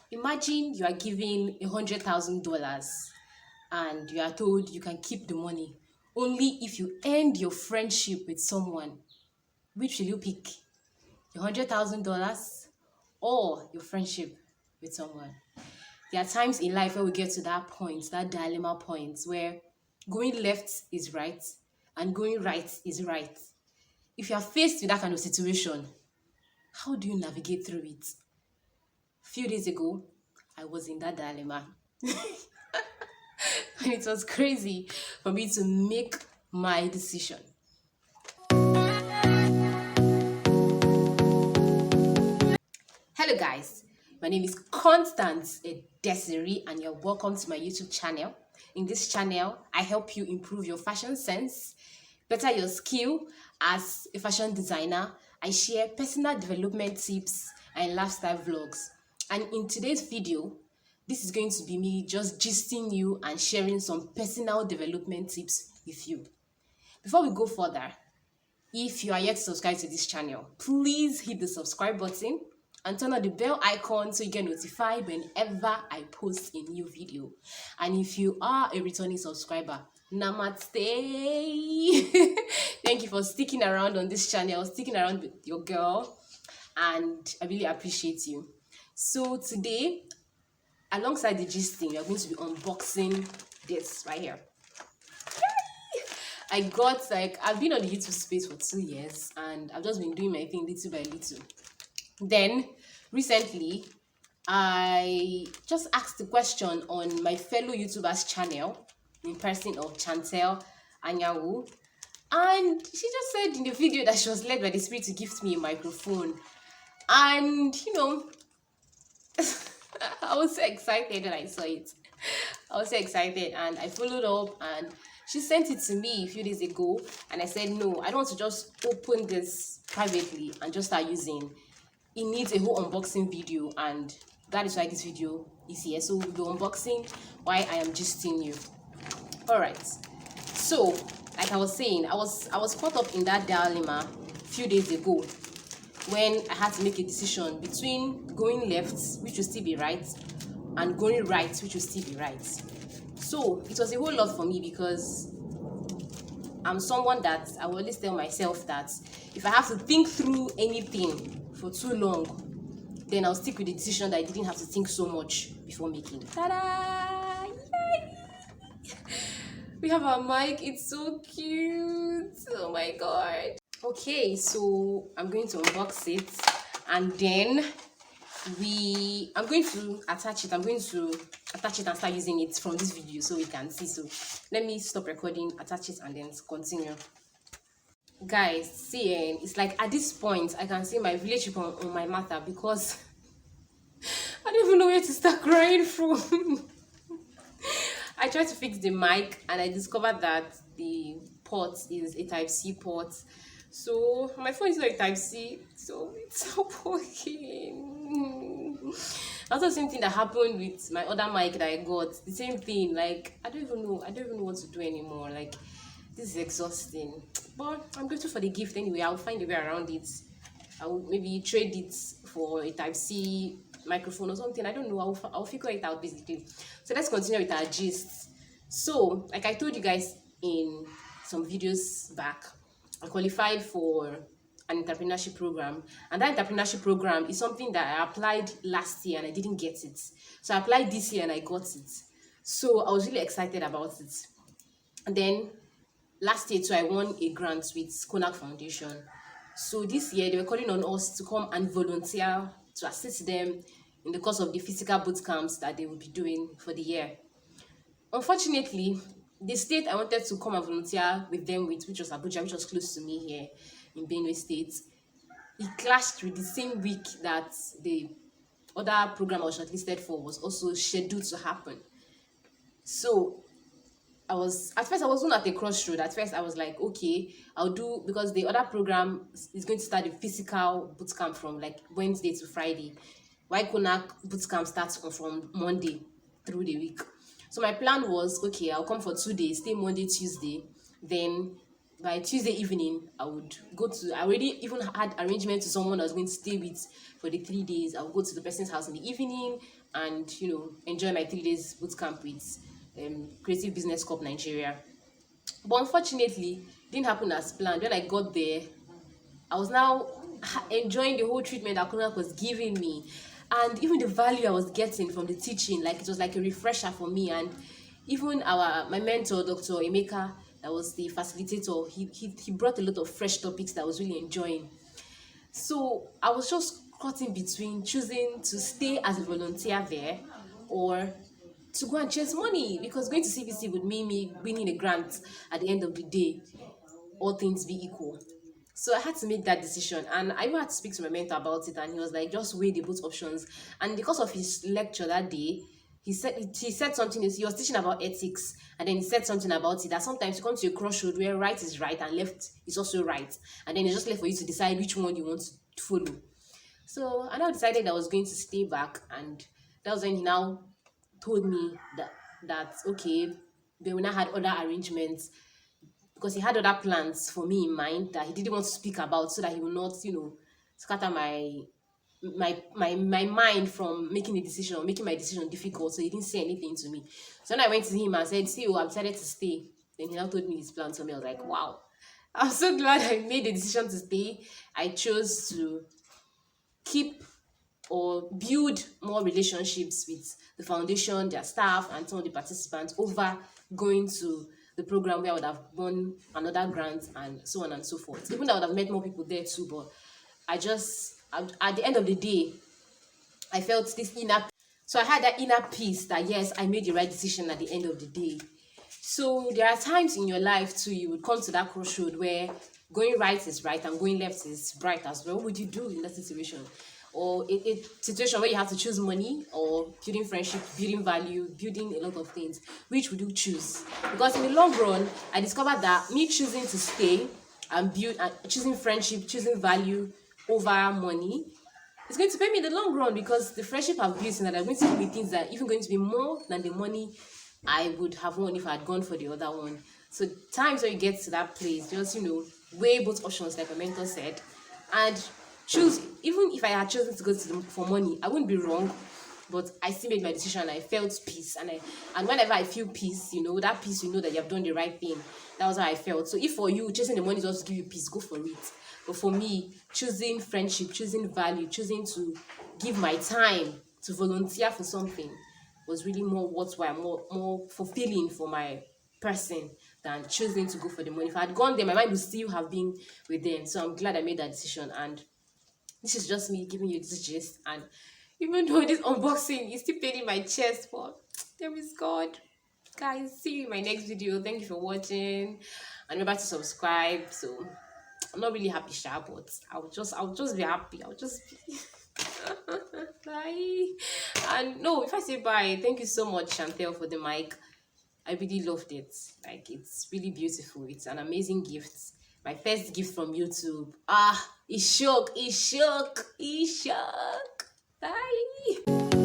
Imagine you are given $100,000 and you are told you can keep the money only if you end your friendship with someone. Which will you pick? Your $100,000 or your friendship with someone? There are times in life where we get to that point, that dilemma point, where going left is right and going right is right. If you are faced with that kind of situation, how do you navigate through it? A few days ago, I was in that dilemma. And it was crazy for me to make my decision. Hello guys, my name is Constance Desiree and you're welcome to my YouTube channel. In this channel, I help you improve your fashion sense, better your skill as a fashion designer. I share personal development tips and lifestyle vlogs. And in today's video, this is going to be me just gisting you and sharing some personal development tips with you. Before we go further, if you are yet to subscribe to this channel, please hit the subscribe button and turn on the bell icon so you get notified whenever I post a new video. And if you are a returning subscriber, namaste. Thank you for sticking around on this channel, sticking around with your girl, and I really appreciate you. So today, alongside the gisting, we are going to be unboxing this right here. I've been on the YouTube space for 2 years and I've just been doing my thing little by little. Then recently, I just asked the question on my fellow YouTubers channel, in person of Chantel Anyawu, and she just said in the video that she was led by the Spirit to gift me a microphone. And I was so excited when I saw it. I was so excited and I followed up, and she sent it to me a few days ago, and I said no, I don't want to just open this privately and just start using. It needs a whole unboxing video, and that is why this video is here. So we'll be unboxing why I am gisting you. All right, so like I was saying, I was caught up in that dilemma a few days ago when I had to make a decision between going left, which will still be right, and going right, which will still be right. So it was a whole lot for me because I'm someone that I will always tell myself that if I have to think through anything for too long, then I'll stick with the decision that I didn't have to think so much before making. Ta-da! Yay! We have our mic. It's so cute. Oh my god. Okay, so I'm going to unbox it, and then I'm going to attach it. I'm going to attach it and start using it from this video so we can see. So let me stop recording, attach it, and then continue. Guys, see, it's like at this point I can see my relationship on my matter because I don't even know where to start crying from. I tried to fix the mic and I discovered that the port is a Type-C port. So my phone is like Type-C, so it's not working. Also, same thing that happened with my other mic that I got. The same thing. Like I don't even know what to do anymore. Like this is exhausting. But I'm grateful for the gift anyway. I'll find a way around it. I will maybe trade it for a Type-C microphone or something. I don't know. I'll figure it out basically. So let's continue with our gist. So like I told you guys in some videos back, I qualified for an entrepreneurship program, and that entrepreneurship program is something that I applied last year and I didn't get it. So I applied this year and I got it. So I was really excited about it. And then last year too, I won a grant with Konak Foundation. So this year they were calling on us to come and volunteer to assist them in the course of the physical boot camps that they will be doing for the year. Unfortunately, the state I wanted to come and volunteer with them with, which was Abuja, which was close to me here in Benue State, it clashed with the same week that the other program I was shortlisted for was also scheduled to happen. So at first I wasn't at a crossroad. At first I was like, okay, I'll do, because the other program is going to start the physical bootcamp from like Wednesday to Friday. Why Konak bootcamp starts from Monday through the week. So my plan was, okay, I'll come for 2 days, stay Monday, Tuesday, then by Tuesday evening, I would go to. I already even had arrangement to someone I was going to stay with for the 3 days. I would go to the person's house in the evening and enjoy my 3 days boot camp with Creative Business Corp Nigeria. But unfortunately, it didn't happen as planned. When I got there, I was now enjoying the whole treatment that Konak was giving me, and even the value I was getting from the teaching. Like, it was like a refresher for me. And even my mentor, Dr. Emeka, that was the facilitator, he brought a lot of fresh topics that I was really enjoying. So I was just caught in between choosing to stay as a volunteer there or to go and chase money, because going to CBC would mean me winning a grant at the end of the day, all things be equal. So I had to make that decision, and I even had to speak to my mentor about it, and he was like, just weigh the both options. And because of his lecture that day, he said something. He was teaching about ethics, and then he said something about it, that sometimes you come to a crossroad where right is right and left is also right, and then it's just left for you to decide which one you want to follow. So I now decided I was going to stay back, and that was when he now told me that okay, they will now had other arrangements, because he had other plans for me in mind that he didn't want to speak about, so that he will not, scatter my mind from making a decision or making my decision difficult. So he didn't say anything to me. So when I went to him and said, see, I've decided to stay, then he now told me his plan to me. I was like, wow, I'm so glad I made the decision to stay. I chose to keep or build more relationships with the foundation, their staff, and some of the participants, over going to the program where I would have won another grant and so on and so forth. Even though I would have met more people there too, but at the end of the day, I felt this inner. So I had that inner peace that yes, I made the right decision at the end of the day. So there are times in your life too, you would come to that crossroad where going right is right and going left is right as well. What would you do in that situation? Or a situation where you have to choose money or building friendship, building value, building a lot of things. Which would you choose? Because in the long run, I discovered that me choosing to stay and build, choosing friendship, choosing value over money, it's going to pay me in the long run, because the friendship I've built, and that are going to give me things that are even going to be more than the money I would have won if I had gone for the other one. So times when you get to that place, just weigh both options, like my mentor said, and choose. Even if I had chosen to go to them for money, I wouldn't be wrong, but I still made my decision and I felt peace. And whenever I feel peace, that peace, that you have done the right thing. That was how I felt. So if for you, chasing the money just give you peace, go for it. But for me, choosing friendship, choosing value, choosing to give my time to volunteer for something was really more worthwhile, more fulfilling for my person than choosing to go for the money. If I had gone there, my mind would still have been with them. So I'm glad I made that decision. And this is just me giving you this gist. And even though this unboxing is still pain in my chest, but there is God. Guys, see you in my next video. Thank you for watching. And remember to subscribe. So I'm not really happy, Sha, but I'll just be happy. I'll just be bye. And no, if I say bye, thank you so much, Chantel, for the mic. I really loved it. Like, it's really beautiful. It's an amazing gift. My first gift from YouTube. It's shook. Bye.